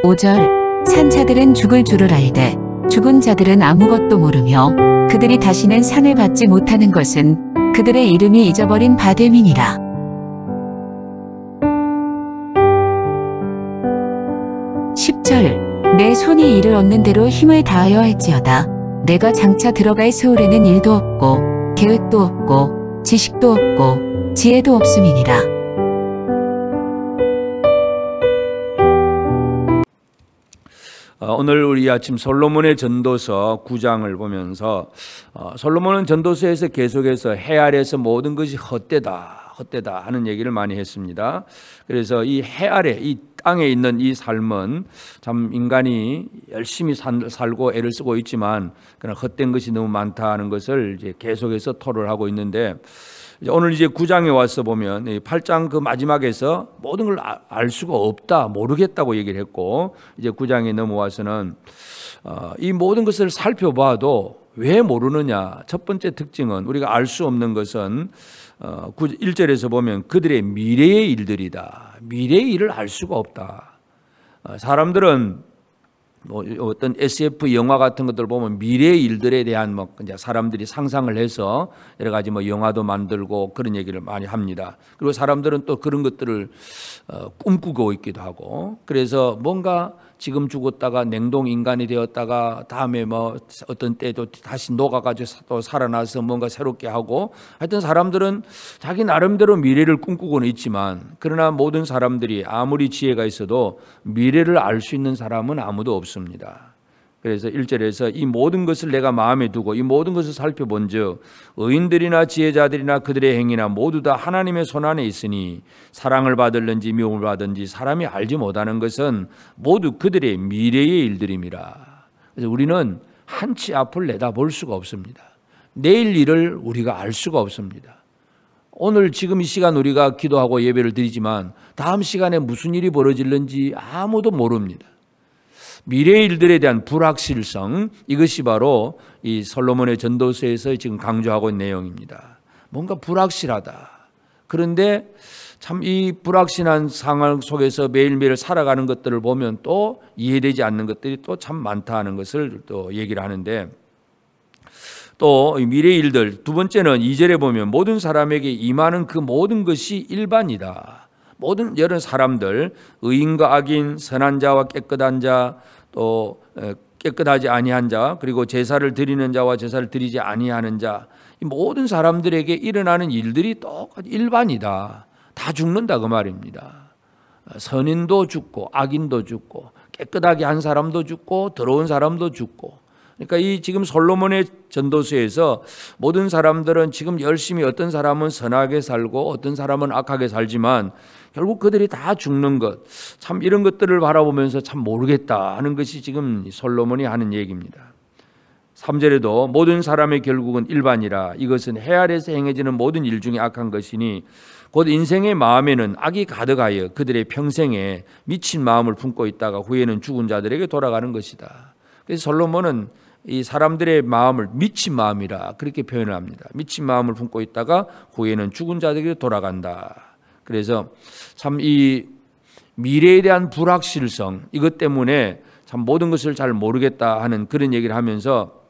5절 산자들은 죽을 줄을 알되 죽은 자들은 아무것도 모르며 그들이 다시는 상을 받지 못하는 것은 그들의 이름이 잊어버린 바 됨이니라. 10절 내 손이 이를 얻는 대로 힘을 다하여 할지어다. 내가 장차 들어갈 세월에는 일도 없고 계획도 없고 지식도 없고 지혜도 없음이니라. 오늘 우리 아침 솔로몬의 전도서 9장을 보면서 솔로몬은 전도서에서 계속해서 해 아래에서 모든 것이 헛되다 하는 얘기를 많이 했습니다. 그래서 이 해 아래 이 땅에 있는 이 삶은 참 인간이 열심히 살고 애를 쓰고 있지만 그러나 헛된 것이 너무 많다는 것을 이제 계속해서 토로를 하고 있는데, 오늘 이제 9장에 와서 보면 8장 그 마지막에서 모든 걸 알 수가 없다, 모르겠다고 얘기를 했고, 이제 9장에 넘어와서는 이 모든 것을 살펴봐도 왜 모르느냐. 첫 번째 특징은 우리가 알 수 없는 것은 1절에서 보면 그들의 미래의 일들이다. 미래의 일을 알 수가 없다. 사람들은 어떤 SF 영화 같은 것들 보면 미래의 일들에 대한 사람들이 상상을 해서 여러 가지 영화도 만들고 그런 얘기를 많이 합니다. 그리고 사람들은 또 그런 것들을 꿈꾸고 있기도 하고, 그래서 뭔가 지금 죽었다가 냉동 인간이 되었다가 다음에 어떤 때도 다시 녹아가지고 또 살아나서 뭔가 새롭게 하고, 하여튼 사람들은 자기 나름대로 미래를 꿈꾸고는 있지만, 그러나 모든 사람들이 아무리 지혜가 있어도 미래를 알 수 있는 사람은 아무도 없습니다. 그래서 1절에서 이 모든 것을 내가 마음에 두고 이 모든 것을 살펴본즉 의인들이나 지혜자들이나 그들의 행위나 모두 다 하나님의 손안에 있으니 사랑을 받을는지 미움을 받든지 사람이 알지 못하는 것은 모두 그들의 미래의 일들임이라. 그래서 우리는 한치 앞을 내다볼 수가 없습니다. 내일 일을 우리가 알 수가 없습니다. 오늘 지금 이 시간 우리가 기도하고 예배를 드리지만 다음 시간에 무슨 일이 벌어질는지 아무도 모릅니다. 미래의 일들에 대한 불확실성, 이것이 바로 이 솔로몬의 전도서에서 지금 강조하고 있는 내용입니다. 뭔가 불확실하다. 그런데 참 이 불확실한 상황 속에서 매일매일 살아가는 것들을 보면 또 이해되지 않는 것들이 또 참 많다는 것을 또 얘기를 하는데, 또 미래의 일들, 두 번째는 2절에 보면 모든 사람에게 임하는 그 모든 것이 일반이다. 모든 여러 사람들, 의인과 악인, 선한 자와 깨끗한 자, 또 깨끗하지 아니한 자, 그리고 제사를 드리는 자와 제사를 드리지 아니하는 자, 이 모든 사람들에게 일어나는 일들이 똑같이 일반이다. 다 죽는다 그 말입니다. 선인도 죽고 악인도 죽고 깨끗하게 한 사람도 죽고 더러운 사람도 죽고. 그러니까 이 지금 솔로몬의 전도서에서 모든 사람들은 지금 열심히, 어떤 사람은 선하게 살고 어떤 사람은 악하게 살지만 결국 그들이 다 죽는 것, 참 이런 것들을 바라보면서 참 모르겠다 하는 것이 지금 솔로몬이 하는 얘기입니다. 3절에도 모든 사람의 결국은 일반이라. 이것은 해 아래에서 행해지는 모든 일 중에 악한 것이니 곧 인생의 마음에는 악이 가득하여 그들의 평생에 미친 마음을 품고 있다가 후에는 죽은 자들에게 돌아가는 것이다. 그래서 솔로몬은 이 사람들의 마음을 미친 마음이라 그렇게 표현을 합니다. 미친 마음을 품고 있다가 후에는 죽은 자들에게 돌아간다. 그래서 참 이 미래에 대한 불확실성, 이것 때문에 참 모든 것을 잘 모르겠다 하는 그런 얘기를 하면서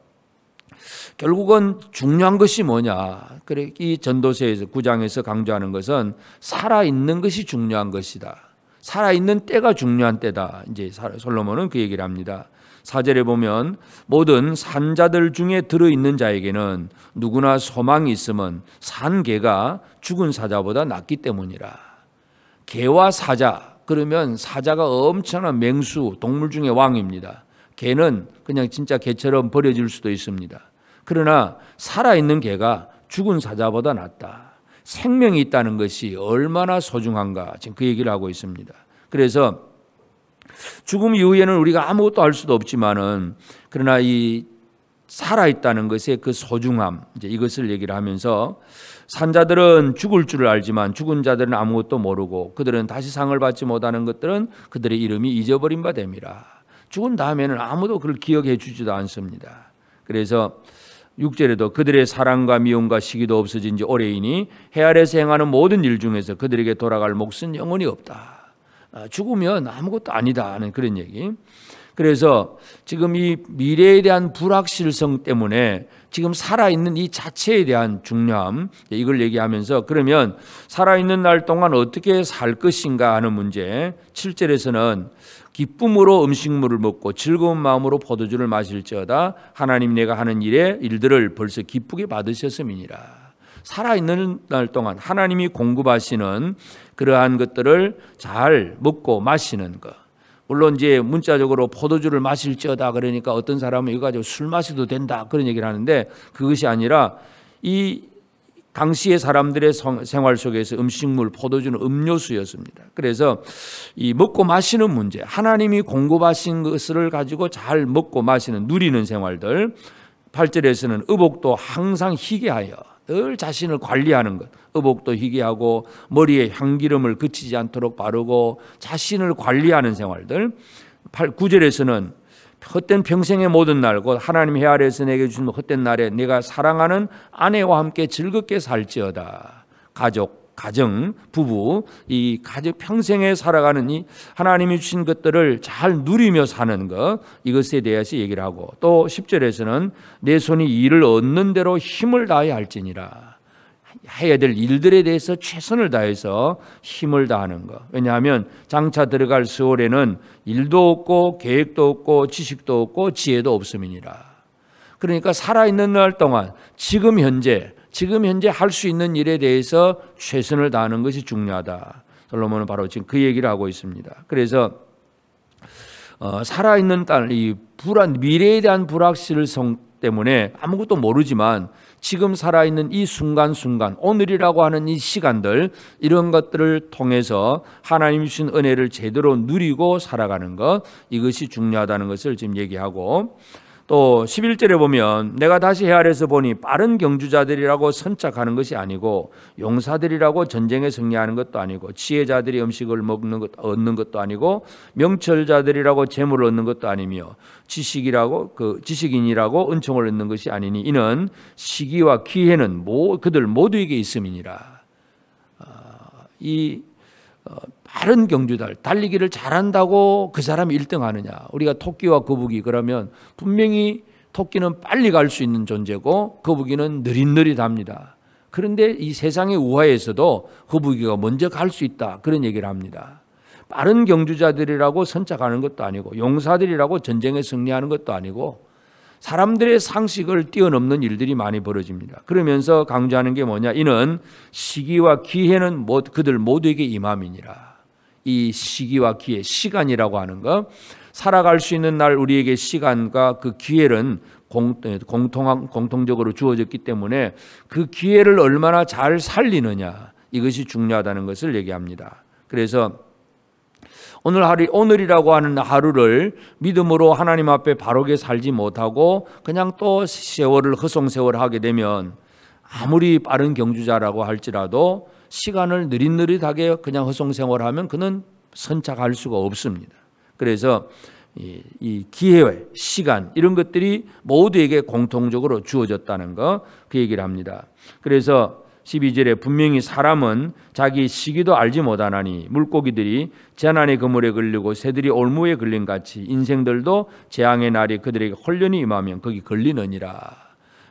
결국은 중요한 것이 뭐냐. 그래, 이 전도서에서 9장에서 강조하는 것은 살아있는 것이 중요한 것이다. 살아있는 때가 중요한 때다. 이제 솔로몬은 그 얘기를 합니다. 4절에 보면 모든 산자들 중에 들어있는 자에게는 누구나 소망이 있으면 산 개가 죽은 사자보다 낫기 때문이라. 개와 사자, 그러면 사자가 엄청난 맹수, 동물 중에 왕입니다. 개는 그냥 진짜 개처럼 버려질 수도 있습니다. 그러나 살아있는 개가 죽은 사자보다 낫다. 생명이 있다는 것이 얼마나 소중한가, 지금 그 얘기를 하고 있습니다. 그래서 죽음 이후에는 우리가 아무것도 알 수도 없지만은, 그러나 이 살아있다는 것의 그 소중함, 이제 이것을 얘기를 하면서 산자들은 죽을 줄을 알지만 죽은 자들은 아무것도 모르고 그들은 다시 상을 받지 못하는 것들은 그들의 이름이 잊어버린 바 됨이라. 죽은 다음에는 아무도 그를 기억해 주지도 않습니다. 그래서 6절에도 그들의 사랑과 미움과 시기도 없어진 지 오래이니 해 아래에서 행하는 모든 일 중에서 그들에게 돌아갈 몫은 영원히 없다. 죽으면 아무것도 아니다 하는 그런 얘기. 그래서 지금 이 미래에 대한 불확실성 때문에 지금 살아있는 이 자체에 대한 중요함, 이걸 얘기하면서 그러면 살아있는 날 동안 어떻게 살 것인가 하는 문제. 7절에서는 기쁨으로 음식물을 먹고 즐거운 마음으로 포도주를 마실지어다 하나님 내가 하는 일들을 벌써 기쁘게 받으셨음이니라. 살아있는 날 동안 하나님이 공급하시는 그러한 것들을 잘 먹고 마시는 것. 물론 이제 문자적으로 포도주를 마실지어다 그러니까 어떤 사람은 이거 가지고 술 마셔도 된다 그런 얘기를 하는데 그것이 아니라 이 당시의 사람들의 생활 속에서 음식물, 포도주는 음료수였습니다. 그래서 이 먹고 마시는 문제, 하나님이 공급하신 것을 가지고 잘 먹고 마시는 누리는 생활들. 8절에서는 의복도 항상 희게하여 늘 자신을 관리하는 것. 의복도 희게하고 머리에 향기름을 그치지 않도록 바르고 자신을 관리하는 생활들. 9절에서는 헛된 평생의 모든 날 곧 하나님 해 아래에서 내게 주신 헛된 날에 내가 사랑하는 아내와 함께 즐겁게 살지어다. 가정, 부부, 이 가족 평생에 살아가는 이 하나님이 주신 것들을 잘 누리며 사는 것, 이것에 대해서 얘기를 하고 또 10절에서는 내 손이 일을 얻는 대로 힘을 다해야 할지니라. 해야 될 일들에 대해서 최선을 다해서 힘을 다하는 것. 왜냐하면 장차 들어갈 세월에는 일도 없고 계획도 없고 지식도 없고 지혜도 없음이니라. 그러니까 살아있는 날 동안 지금 현재 할 수 있는 일에 대해서 최선을 다하는 것이 중요하다. 솔로몬은 바로 지금 그 얘기를 하고 있습니다. 그래서 살아있는 이 미래에 대한 불확실성 때문에 아무것도 모르지만 지금 살아있는 이 순간순간, 오늘이라고 하는 이 시간들, 이런 것들을 통해서 하나님이 주신 은혜를 제대로 누리고 살아가는 것, 이것이 중요하다는 것을 지금 얘기하고 또 11절에 보면 내가 다시 해 아래에서 보니 빠른 경주자들이라고 선착하는 것이 아니고 용사들이라고 전쟁에 승리하는 것도 아니고 지혜자들이 음식을 얻는 것도 아니고 명철자들이라고 재물을 얻는 것도 아니며 지식인이라고 은총을 얻는 것이 아니니 이는 시기와 기회는 그들 모두에게 있음이니라. 빠른 경주달, 달리기를 잘한다고 그 사람이 1등 하느냐. 우리가 토끼와 거북이 그러면 분명히 토끼는 빨리 갈 수 있는 존재고 거북이는 느릿느릿합니다. 그런데 이 세상의 우화에서도 거북이가 먼저 갈 수 있다 그런 얘기를 합니다. 빠른 경주자들이라고 선착하는 것도 아니고 용사들이라고 전쟁에 승리하는 것도 아니고 사람들의 상식을 뛰어넘는 일들이 많이 벌어집니다. 그러면서 강조하는 게 뭐냐? 이는 시기와 기회는 그들 모두에게 임함이니라. 이 시기와 기회, 시간이라고 하는 것, 살아갈 수 있는 날 우리에게 시간과 그 기회는 공통적으로 주어졌기 때문에 그 기회를 얼마나 잘 살리느냐, 이것이 중요하다는 것을 얘기합니다. 그래서 오늘이라고 하는 하루를 믿음으로 하나님 앞에 바르게 살지 못하고 그냥 또 세월을 허송세월하게 되면 아무리 빠른 경주자라고 할지라도 시간을 느릿느릿하게 그냥 허송세월하면 그는 선착할 수가 없습니다. 그래서 이 기회, 시간 이런 것들이 모두에게 공통적으로 주어졌다는 거, 그 얘기를 합니다. 그래서 12절에 분명히 사람은 자기 시기도 알지 못하나니 물고기들이 재난의 그물에 걸리고 새들이 올무에 걸린 같이 인생들도 재앙의 날이 그들에게 홀련히 임하면 거기 걸리느니라.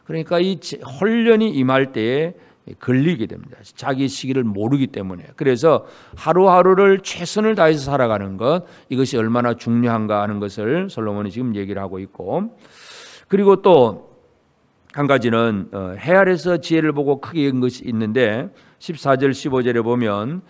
그러니까 이 홀련히 임할 때에 걸리게 됩니다. 자기 시기를 모르기 때문에. 그래서 하루하루를 최선을 다해서 살아가는 것, 이것이 얼마나 중요한가 하는 것을 솔로몬이 지금 얘기를 하고 있고, 그리고 또 한 가지는 해 아래서 지혜를 보고 크게 연 것이 있는데 14절 15절에 보면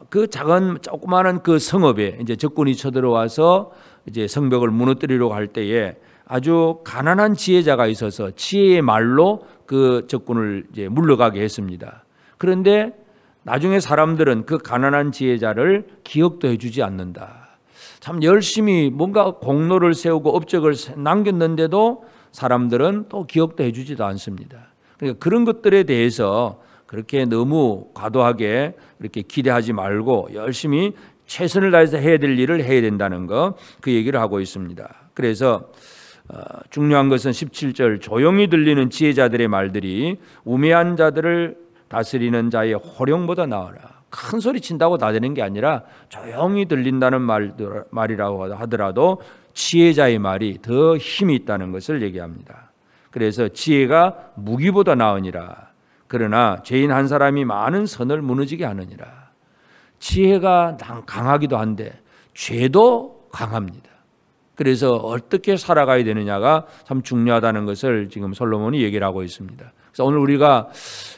그 작은 조그마한 그 성읍에 이제 적군이 쳐들어와서 이제 성벽을 무너뜨리려고 할 때에 아주 가난한 지혜자가 있어서 지혜의 말로 그 적군을 이제 물러가게 했습니다. 그런데 나중에 사람들은 그 가난한 지혜자를 기억도 해주지 않는다. 참 열심히 뭔가 공로를 세우고 업적을 남겼는데도 사람들은 또 기억도 해주지도 않습니다. 그러니까 그런 것들에 대해서 그렇게 너무 과도하게 이렇게 기대하지 말고 열심히 최선을 다해서 해야 될 일을 해야 된다는 거, 그 얘기를 하고 있습니다. 그래서 중요한 것은 17절 조용히 들리는 지혜자들의 말들이 우매한 자들을 다스리는 자의 호령보다 나으라. 큰 소리 친다고 다 되는 게 아니라 조용히 들린다는 말이라고 하더라도 지혜자의 말이 더 힘이 있다는 것을 얘기합니다. 그래서 지혜가 무기보다 나으니라. 그러나 죄인 한 사람이 많은 선을 무너지게 하느니라. 지혜가 강하기도 한데 죄도 강합니다. 그래서 어떻게 살아가야 되느냐가 참 중요하다는 것을 지금 솔로몬이 얘기를 하고 있습니다. 그래서 오늘 우리가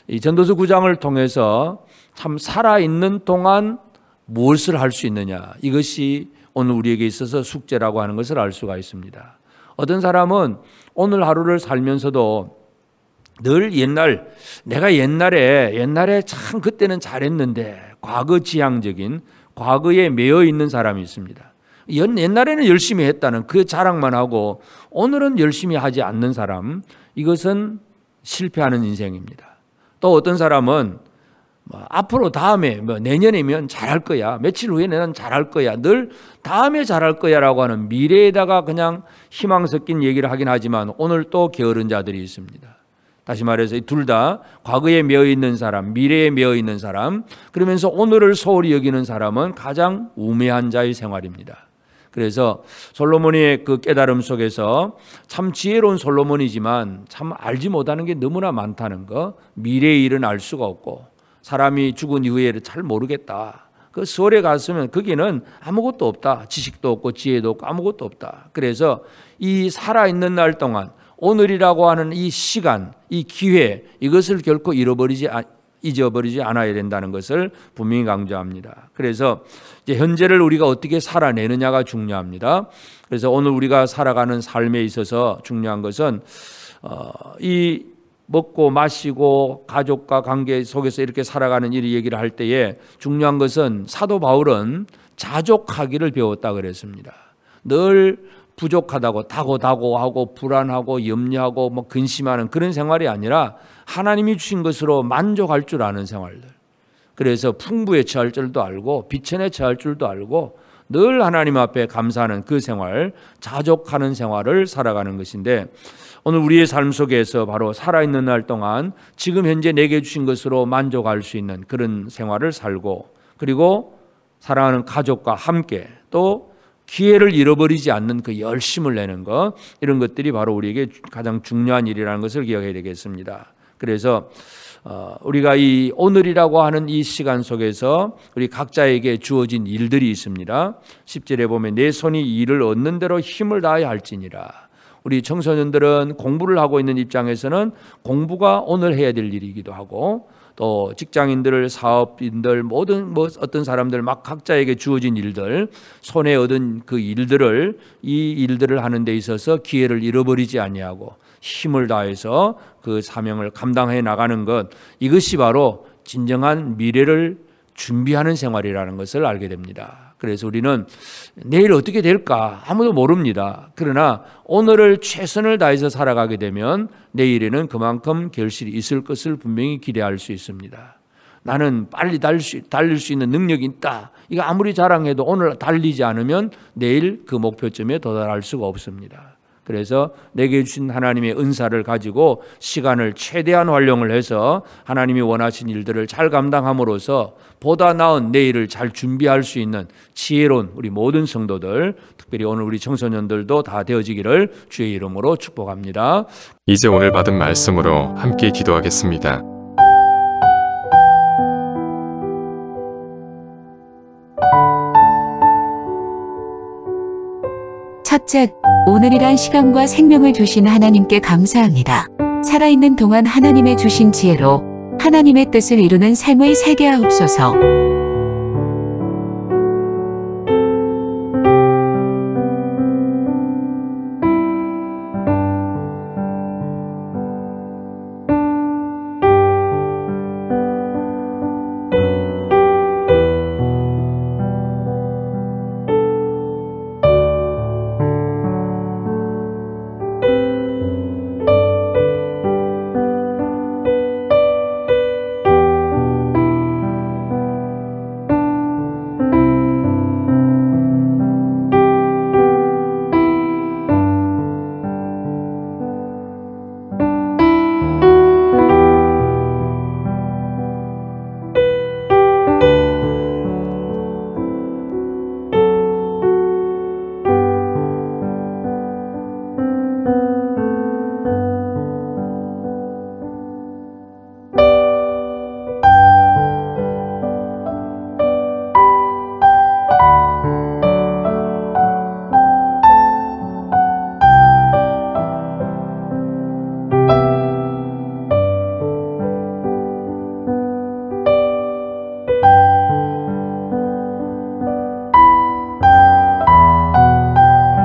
이 전도서 9장을 통해서 참 살아있는 동안 무엇을 할 수 있느냐, 이것이 오늘 우리에게 있어서 숙제라고 하는 것을 알 수가 있습니다. 어떤 사람은 오늘 하루를 살면서도 늘 내가 옛날에 참 그때는 잘했는데, 과거지향적인, 과거에 매여 있는 사람이 있습니다. 옛날에는 열심히 했다는 그 자랑만 하고 오늘은 열심히 하지 않는 사람, 이것은 실패하는 인생입니다. 또 어떤 사람은 앞으로 다음에 내년이면 잘할 거야, 며칠 후에 나는 잘할 거야, 늘 다음에 잘할 거야라고 하는 미래에다가 그냥 희망 섞인 얘기를 하긴 하지만 오늘 또 게으른 자들이 있습니다. 다시 말해서 둘 다 과거에 매여 있는 사람, 미래에 매여 있는 사람, 그러면서 오늘을 소홀히 여기는 사람은 가장 우매한 자의 생활입니다. 그래서 솔로몬의 그 깨달음 속에서 참 지혜로운 솔로몬이지만 참 알지 못하는 게 너무나 많다는 거, 미래의 일은 알 수가 없고 사람이 죽은 이후에 잘 모르겠다. 그 서울에 갔으면 거기는 아무것도 없다. 지식도 없고 지혜도 없고 아무것도 없다. 그래서 이 살아있는 날 동안 오늘이라고 하는 이 시간, 이 기회, 이것을 결코 잊어버리지 않아야 된다는 것을 분명히 강조합니다. 그래서 이제 현재를 우리가 어떻게 살아내느냐가 중요합니다. 그래서 오늘 우리가 살아가는 삶에 있어서 중요한 것은 이 먹고 마시고 가족과 관계 속에서 이렇게 살아가는 일 얘기를 할 때에 중요한 것은 사도 바울은 자족하기를 배웠다 그랬습니다. 늘 부족하다고 다고하고 불안하고 염려하고 근심하는 그런 생활이 아니라 하나님이 주신 것으로 만족할 줄 아는 생활들. 그래서 풍부에 처할 줄도 알고 비천에 처할 줄도 알고 늘 하나님 앞에 감사하는 그 생활, 자족하는 생활을 살아가는 것인데, 오늘 우리의 삶 속에서 바로 살아있는 날 동안 지금 현재 내게 주신 것으로 만족할 수 있는 그런 생활을 살고, 그리고 사랑하는 가족과 함께 또 기회를 잃어버리지 않는 그 열심을 내는 것, 이런 것들이 바로 우리에게 가장 중요한 일이라는 것을 기억해야 되겠습니다. 그래서 우리가 이 오늘이라고 하는 이 시간 속에서 우리 각자에게 주어진 일들이 있습니다. 10절에 보면 내 손이 일을 얻는 대로 힘을 다하여 할지니라. 우리 청소년들은 공부를 하고 있는 입장에서는 공부가 오늘 해야 될 일이기도 하고, 또 직장인들, 사업인들, 모든 어떤 사람들 막 각자에게 주어진 일들, 손에 얻은 그 일들을, 이 일들을 하는 데 있어서 기회를 잃어버리지 아니하고 힘을 다해서 그 사명을 감당해 나가는 것, 이것이 바로 진정한 미래를 준비하는 생활이라는 것을 알게 됩니다. 그래서 우리는 내일 어떻게 될까 아무도 모릅니다. 그러나 오늘을 최선을 다해서 살아가게 되면 내일에는 그만큼 결실이 있을 것을 분명히 기대할 수 있습니다. 나는 빨리 달릴 수 있는 능력이 있다. 이거 아무리 자랑해도 오늘 달리지 않으면 내일 그 목표점에 도달할 수가 없습니다. 그래서 내게 주신 하나님의 은사를 가지고 시간을 최대한 활용을 해서 하나님이 원하신 일들을 잘 감당함으로써 보다 나은 내일을 잘 준비할 수 있는 지혜로운 우리 모든 성도들, 특별히 오늘 우리 청소년들도 다 되어지기를 주의 이름으로 축복합니다. 이제 오늘 받은 말씀으로 함께 기도하겠습니다. 첫째, 오늘이란 시간과 생명을 주신 하나님께 감사합니다. 살아있는 동안 하나님의 주신 지혜로 하나님의 뜻을 이루는 삶을 살게 하옵소서.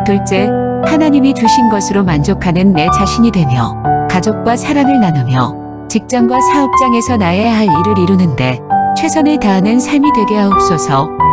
둘째, 하나님이 주신 것으로 만족하는 내 자신이 되며 가족과 사랑을 나누며 직장과 사업장에서 나의 할 일을 이루는데 최선을 다하는 삶이 되게 하옵소서.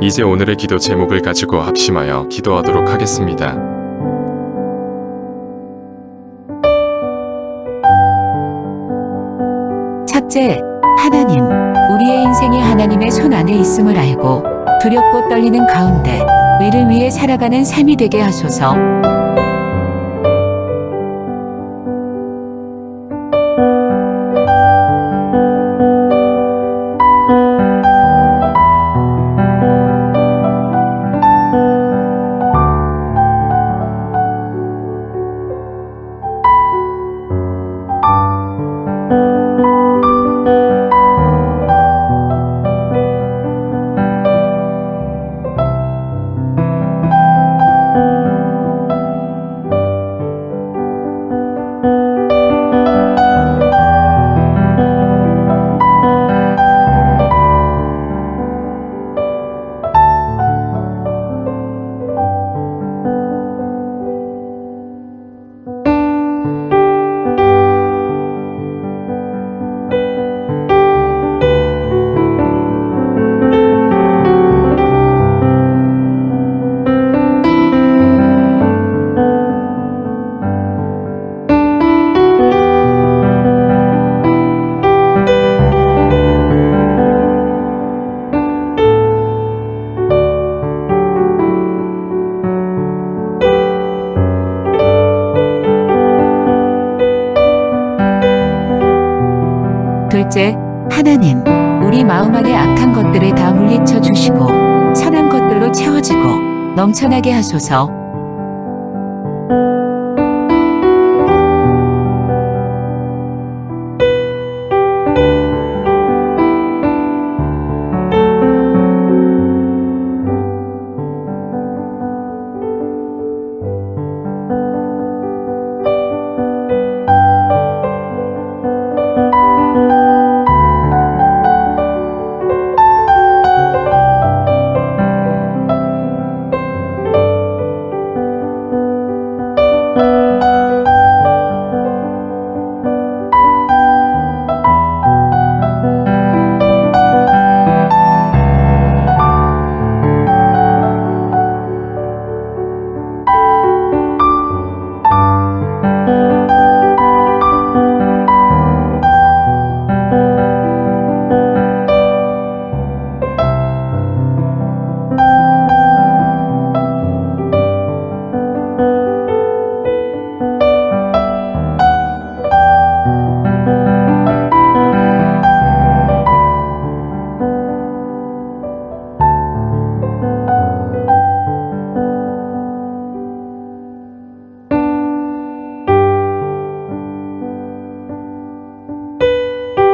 이제 오늘의 기도 제목을 가지고 합심하여 기도하도록 하겠습니다. 첫째, 하나님, 우리의 인생이 하나님의 손 안에 있음을 알고 두렵고 떨리는 가운데 의를 위해 살아가는 삶이 되게 하소서. 둘째, 하나님, 우리 마음 안의 악한 것들을 다 물리쳐 주시고 선한 것들로 채워지고 넘쳐나게 하소서.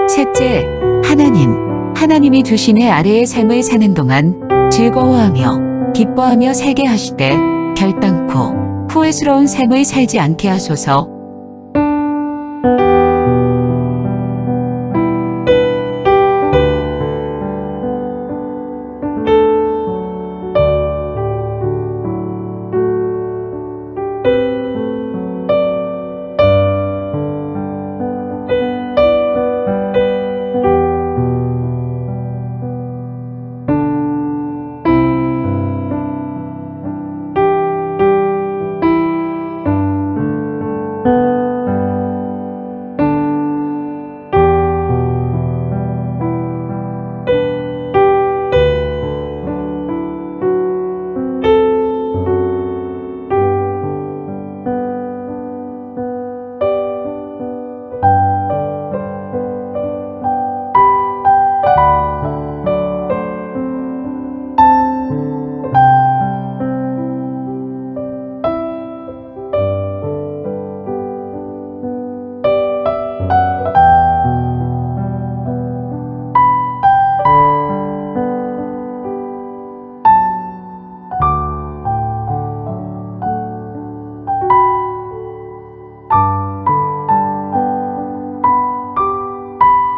셋째, 하나님이 주신 해 아래의 삶을 사는 동안 즐거워하며 기뻐하며 살게 하시되 결단코 후회스러운 삶을 살지 않게 하소서.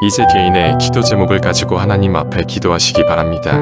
이제 개인의 기도 제목을 가지고 하나님 앞에 기도하시기 바랍니다.